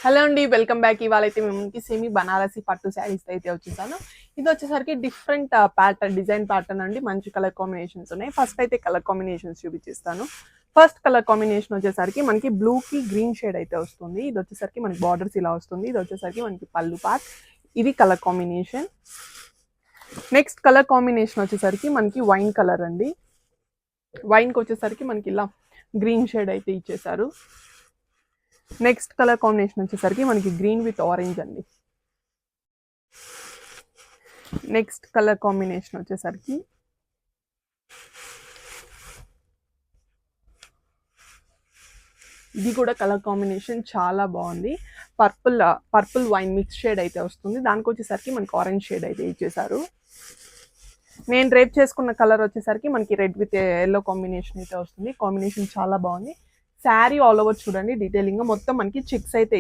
Hello అండి, welcome back. ఇవాళ అయితే మేము సెమీ బనారసి పట్టు శారీస్ అయితే వచ్చేసాను. ఇది వచ్చేసరికి డిఫరెంట్ ప్యాటర్న్, డిజైన్ ప్యాటర్న్ అండి. మంచి కలర్ కాంబినేషన్స్ ఉన్నాయి. ఫస్ట్ అయితే కలర్ కాంబినేషన్స్ చూపించేస్తాను. ఫస్ట్ కలర్ కాంబినేషన్ వచ్చేసరికి మనకి బ్లూ కి గ్రీన్ షేడ్ అయితే వస్తుంది. ఇది వచ్చేసరికి మనకి బార్డర్స్ ఇలా వస్తుంది. ఇది వచ్చేసరికి మనకి పళ్ళు పార్ట్. ఇది colour combination. Next colour combination వచ్చేసరికి మనకి వైన్ కలర్ అండి. వైన్కి వచ్చేసరికి మనకి ఇలా గ్రీన్ షేడ్ అయితే ఇచ్చేసారు. నెక్స్ట్ కలర్ కాంబినేషన్ వచ్చేసరికి మనకి గ్రీన్ విత్ ఆరెంజ్ అండి. నెక్స్ట్ కలర్ కాంబినేషన్ వచ్చేసరికి ఇది కూడా కలర్ కాంబినేషన్ చాలా బాగుంది. పర్పుల్ వైన్ మిక్స్ షేడ్ అయితే వస్తుంది. దానికి వచ్చేసరికి మనకి ఆరెంజ్ షేడ్ అయితే ఇచ్చేసారు. నేను డ్రేప్ చేసుకున్న కలర్ వచ్చేసరికి మనకి రెడ్ విత్ ఎల్లో కాంబినేషన్ అయితే వస్తుంది. కాంబినేషన్ చాలా బాగుంది. శారీ ఆల్ ఓవర్ చూడండి, డీటెయిలింగ్ మొత్తం మనకి చెక్స్ అయితే